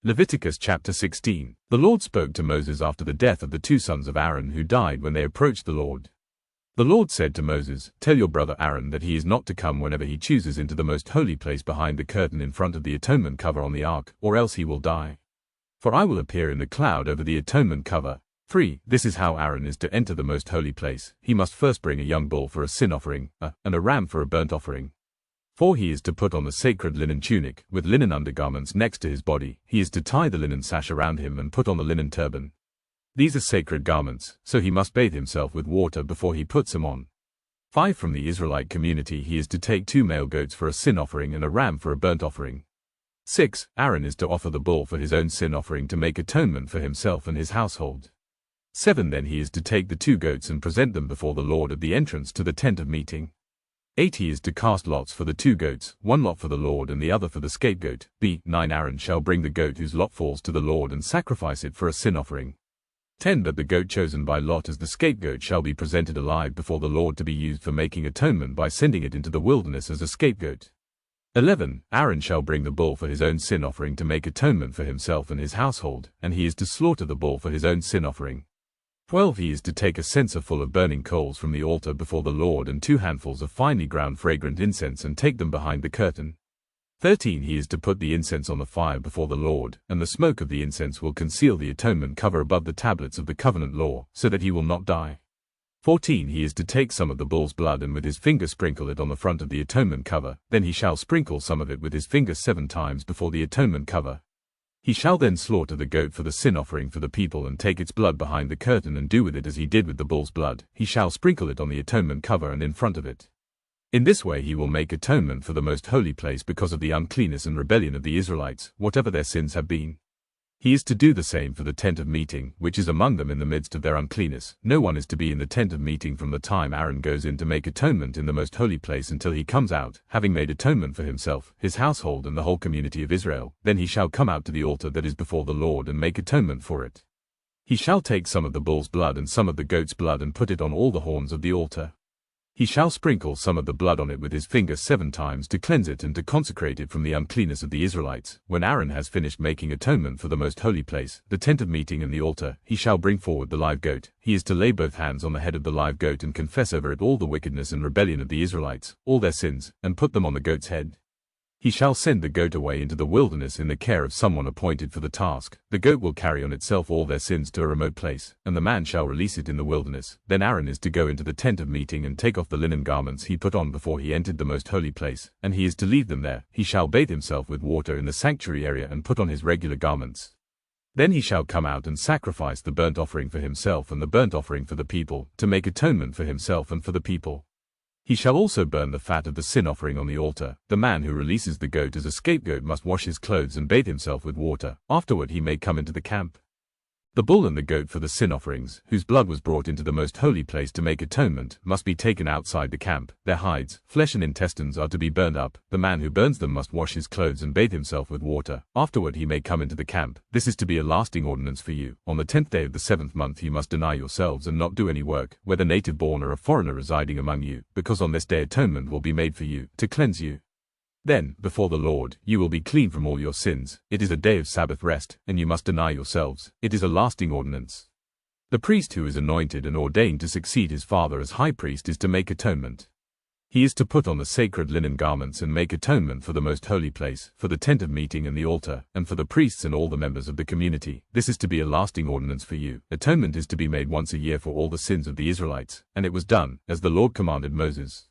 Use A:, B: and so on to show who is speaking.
A: Leviticus chapter 16. The Lord spoke to Moses after the death of the two sons of Aaron who died when they approached the Lord. The Lord said to Moses, "Tell your brother Aaron that he is not to come whenever he chooses into the most holy place behind the curtain in front of the atonement cover on the ark, or else he will die. For I will appear in the cloud over the atonement cover." 3. This is how Aaron is to enter the most holy place. He must first bring a young bull for a sin offering, and a ram for a burnt offering. 4. He is to put on the sacred linen tunic, with linen undergarments next to his body. He is to tie the linen sash around him and put on the linen turban. These are sacred garments, so he must bathe himself with water before he puts them on. 5. From the Israelite community he is to take 2 male goats for a sin offering and a ram for a burnt offering. 6. Aaron is to offer the bull for his own sin offering to make atonement for himself and his household. 7. Then he is to take the 2 goats and present them before the Lord at the entrance to the tent of meeting. 8. He is to cast lots for the 2 goats, one lot for the Lord and the other for the scapegoat. 9. Aaron shall bring the goat whose lot falls to the Lord and sacrifice it for a sin offering. 10. But the goat chosen by lot as the scapegoat shall be presented alive before the Lord to be used for making atonement by sending it into the wilderness as a scapegoat. 11. Aaron shall bring the bull for his own sin offering to make atonement for himself and his household, and he is to slaughter the bull for his own sin offering. 12. He is to take a censer full of burning coals from the altar before the Lord and 2 handfuls of finely ground fragrant incense and take them behind the curtain. 13. He is to put the incense on the fire before the Lord, and the smoke of the incense will conceal the atonement cover above the tablets of the covenant law, so that he will not die. 14. He is to take some of the bull's blood and with his finger sprinkle it on the front of the atonement cover. Then he shall sprinkle some of it with his finger 7 times before the atonement cover. He shall then slaughter the goat for the sin offering for the people and take its blood behind the curtain and do with it as he did with the bull's blood. He shall sprinkle it on the atonement cover and in front of it. In this way he will make atonement for the most holy place because of the uncleanness and rebellion of the Israelites, whatever their sins have been. He is to do the same for the tent of meeting, which is among them in the midst of their uncleanness. No one is to be in the tent of meeting from the time Aaron goes in to make atonement in the most holy place until he comes out, having made atonement for himself, his household and the whole community of Israel. Then he shall come out to the altar that is before the Lord and make atonement for it. He shall take some of the bull's blood and some of the goat's blood and put it on all the horns of the altar. He shall sprinkle some of the blood on it with his finger 7 times to cleanse it and to consecrate it from the uncleanness of the Israelites. When Aaron has finished making atonement for the most holy place, the tent of meeting and the altar, he shall bring forward the live goat. He is to lay both hands on the head of the live goat and confess over it all the wickedness and rebellion of the Israelites, all their sins, and put them on the goat's head. He shall send the goat away into the wilderness in the care of someone appointed for the task. The goat will carry on itself all their sins to a remote place, and the man shall release it in the wilderness. Then Aaron is to go into the tent of meeting and take off the linen garments he put on before he entered the most holy place, and he is to leave them there. He shall bathe himself with water in the sanctuary area and put on his regular garments. Then he shall come out and sacrifice the burnt offering for himself and the burnt offering for the people, to make atonement for himself and for the people. He shall also burn the fat of the sin offering on the altar. The man who releases the goat as a scapegoat must wash his clothes and bathe himself with water. Afterward he may come into the camp. The bull and the goat for the sin offerings, whose blood was brought into the most holy place to make atonement, must be taken outside the camp. Their hides, flesh and intestines are to be burned up. The man who burns them must wash his clothes and bathe himself with water. Afterward he may come into the camp. This is to be a lasting ordinance for you. On the 10th day of the 7th month you must deny yourselves and not do any work, whether native born or a foreigner residing among you, because on this day atonement will be made for you, to cleanse you. Then, before the Lord, you will be clean from all your sins. It is a day of Sabbath rest, and you must deny yourselves. It is a lasting ordinance. The priest who is anointed and ordained to succeed his father as high priest is to make atonement. He is to put on the sacred linen garments and make atonement for the most holy place, for the tent of meeting and the altar, and for the priests and all the members of the community. This is to be a lasting ordinance for you. Atonement is to be made once a year for all the sins of the Israelites, and it was done, as the Lord commanded Moses.